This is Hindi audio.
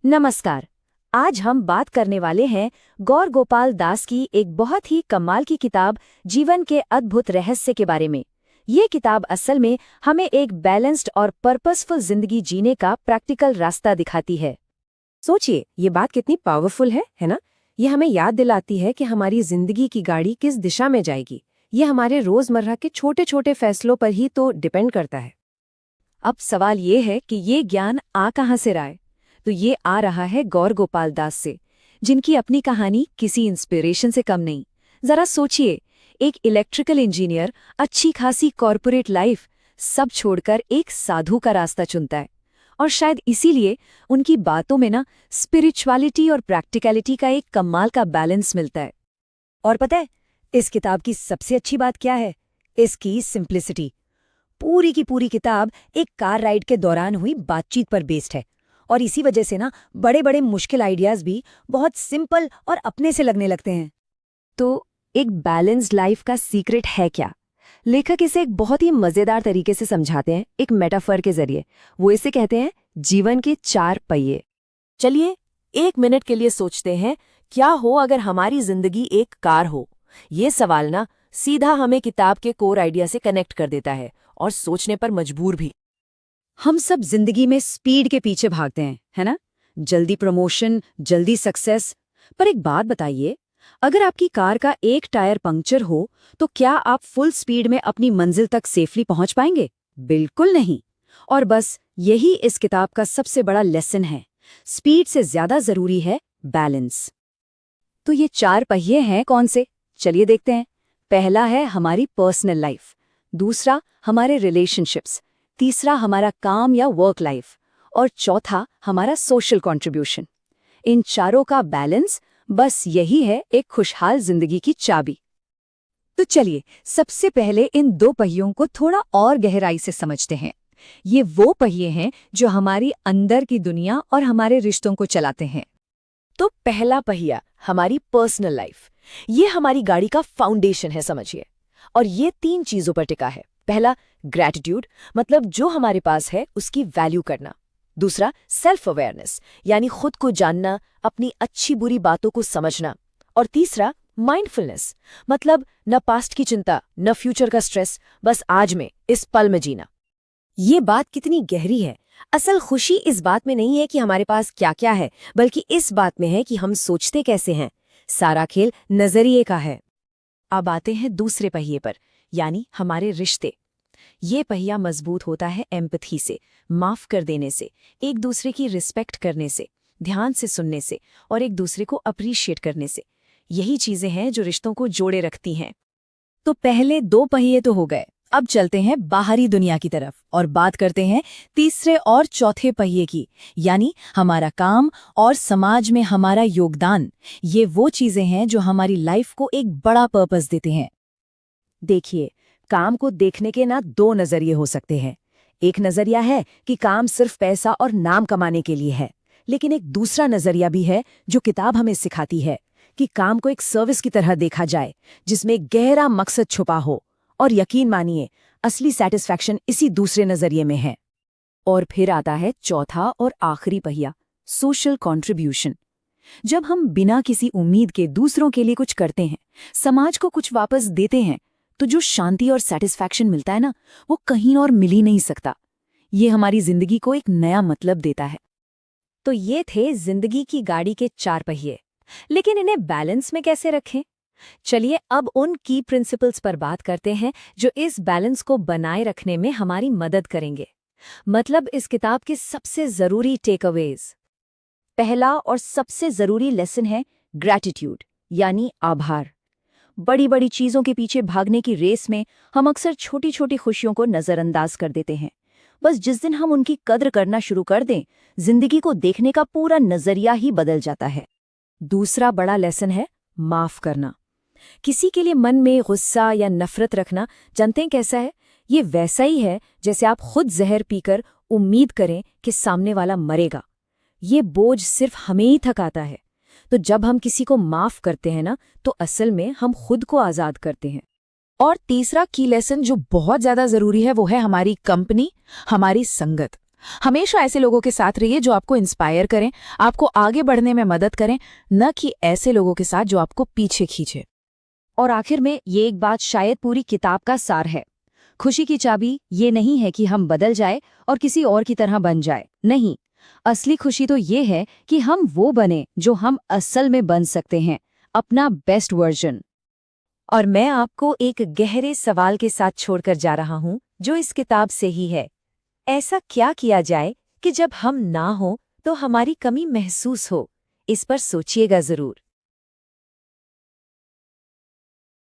नमस्कार। आज हम बात करने वाले हैं गौर गोपाल दास की एक बहुत ही कमाल की किताब जीवन के अद्भुत रहस्य के बारे में। ये किताब असल में हमें एक बैलेंस्ड और पर्पसफुल जिंदगी जीने का प्रैक्टिकल रास्ता दिखाती है। सोचिए, ये बात कितनी पावरफुल है ना? ये हमें याद दिलाती है कि हमारी जिंदगी की गाड़ी किस दिशा में जाएगी। ये हमारे रोजमर्रा के छोटे छोटे फैसलों पर ही तो डिपेंड करता है। अब सवाल ये है कि ये ज्ञान आ कहाँ से रहा है? तो ये आ रहा है गौर गोपाल दास से, जिनकी अपनी कहानी किसी इंस्पिरेशन से कम नहीं। जरा सोचिए, एक इलेक्ट्रिकल इंजीनियर अच्छी खासी कॉर्पोरेट लाइफ सब छोड़कर एक साधु का रास्ता चुनता है। और शायद इसीलिए उनकी बातों में ना स्पिरिचुअलिटी और प्रैक्टिकलिटी का एक कमाल का बैलेंस मिलता है। और पता है, इस किताब की सबसे अच्छी बात क्या है? इसकी सिंप्लिसिटी। पूरी की पूरी किताब एक कार राइड के दौरान हुई बातचीत पर बेस्ड है, और इसी वजह से ना बड़े बड़े मुश्किल आइडियाज भी बहुत सिंपल और अपने से लगने लगते हैं। तो एक बैलेंस्ड लाइफ का सीक्रेट है क्या? लेखक इसे एक बहुत ही मजेदार तरीके से समझाते हैं, एक मेटाफर के जरिए। वो इसे कहते हैं जीवन के 4 पहिए। चलिए 1 मिनट के लिए सोचते हैं, क्या हो अगर हमारी जिंदगी एक कार हो? ये सवाल ना सीधा हमें किताब के कोर आइडिया से कनेक्ट कर देता है और सोचने पर मजबूर भी। हम सब जिंदगी में स्पीड के पीछे भागते हैं, है ना? जल्दी प्रमोशन, जल्दी सक्सेस। पर एक बात बताइए, अगर आपकी कार का एक टायर पंक्चर हो तो क्या आप फुल स्पीड में अपनी मंजिल तक सेफली पहुंच पाएंगे? बिल्कुल नहीं। और बस यही इस किताब का सबसे बड़ा लेसन है। स्पीड से ज्यादा जरूरी है बैलेंस। तो ये 4 पहिए हैं कौन से? चलिए देखते हैं। पहला है हमारी पर्सनल लाइफ, दूसरा हमारे रिलेशनशिप्स, तीसरा हमारा काम या वर्क लाइफ, और चौथा हमारा सोशल कंट्रीब्यूशन। इन चारों का बैलेंस, बस यही है एक खुशहाल जिंदगी की चाबी। तो चलिए सबसे पहले इन 2 पहियों को थोड़ा और गहराई से समझते हैं। ये वो पहिए हैं जो हमारी अंदर की दुनिया और हमारे रिश्तों को चलाते हैं। तो पहला पहिया हमारी पर्सनल लाइफ, ये हमारी गाड़ी का फाउंडेशन है, समझिए। और ये 3 चीजों पर टिका है। पहला, ग्रैटिट्यूड, मतलब जो हमारे पास है उसकी वैल्यू करना। दूसरा, सेल्फ अवेयरनेस, यानी खुद को जानना, अपनी अच्छी बुरी बातों को समझना। और तीसरा, माइंडफुलनेस, मतलब न पास्ट की चिंता, न फ्यूचर का स्ट्रेस, बस आज में, इस पल में जीना। ये बात कितनी गहरी है। असल खुशी इस बात में नहीं है कि हमारे पास क्या क्या है, बल्कि इस बात में है कि हम सोचते कैसे हैं। सारा खेल नजरिए का है। अब आते हैं दूसरे पहिए पर, यानी हमारे रिश्ते। ये पहिया मजबूत होता है एम्पैथी से, माफ कर देने से, एक दूसरे की रिस्पेक्ट करने से, ध्यान से सुनने से और एक दूसरे को अप्रिशिएट करने से। यही चीजें हैं जो रिश्तों को जोड़े रखती हैं। तो पहले 2 पहिए तो हो गए। अब चलते हैं बाहरी दुनिया की तरफ और बात करते हैं तीसरे और चौथे पहिए की, यानी हमारा काम और समाज में हमारा योगदान। ये वो चीजें हैं जो हमारी लाइफ को एक बड़ा पर्पस देते हैं। देखिए, काम को देखने के ना 2 नजरिए हो सकते हैं। एक नजरिया है कि काम सिर्फ पैसा और नाम कमाने के लिए है, लेकिन एक दूसरा नजरिया भी है जो किताब हमें सिखाती है कि काम को एक सर्विस की तरह देखा जाए, जिसमें गहरा मकसद छुपा हो। और यकीन मानिए, असली सैटिस्फैक्शन इसी दूसरे नजरिए में है। और फिर आता है चौथा और आखिरी पहिया, सोशल कंट्रीब्यूशन। जब हम बिना किसी उम्मीद के दूसरों के लिए कुछ करते हैं, समाज को कुछ वापस देते हैं, तो जो शांति और सैटिस्फैक्शन मिलता है ना, वो कहीं और मिल ही नहीं सकता। ये हमारी जिंदगी को एक नया मतलब देता है। तो ये थे जिंदगी की गाड़ी के 4 पहिए, लेकिन इन्हें बैलेंस में कैसे रखें? चलिए अब उन की प्रिंसिपल्स पर बात करते हैं जो इस बैलेंस को बनाए रखने में हमारी मदद करेंगे। मतलब इस किताब के सबसे जरूरी टेकअवेज। पहला और सबसे जरूरी लेसन है ग्रैटिट्यूड, यानी आभार। बड़ी बड़ी चीजों के पीछे भागने की रेस में हम अक्सर छोटी छोटी खुशियों को नजरअंदाज कर देते हैं। बस जिस दिन हम उनकी कद्र करना शुरू कर दें, जिंदगी को देखने का पूरा नजरिया ही बदल जाता है। दूसरा बड़ा लेसन है माफ करना। किसी के लिए मन में गुस्सा या नफरत रखना, जानते हैं कैसा है? ये वैसा ही है जैसे आप खुद जहर पीकर उम्मीद करें कि सामने वाला मरेगा। ये बोझ सिर्फ हमें ही थकाता है। तो जब हम किसी को माफ करते हैं ना, तो असल में हम खुद को आजाद करते हैं। और तीसरा की लेसन जो बहुत ज्यादा जरूरी है, वो है हमारी कंपनी, हमारी संगत। हमेशा ऐसे लोगों के साथ रहिए जो आपको इंस्पायर करें, आपको आगे बढ़ने में मदद करें, न कि ऐसे लोगों के साथ जो आपको पीछे खींचे। और आखिर में ये एक बात शायद पूरी किताब का सार है। खुशी की चाबी ये नहीं है कि हम बदल जाए और किसी और की तरह बन जाए। नहीं, असली खुशी तो ये है कि हम वो बने जो हम असल में बन सकते हैं, अपना बेस्ट वर्जन। और मैं आपको एक गहरे सवाल के साथ छोड़कर जा रहा हूं, जो इस किताब से ही है। ऐसा क्या किया जाए कि जब हम ना हो तो हमारी कमी महसूस हो? इस पर सोचिएगा जरूर।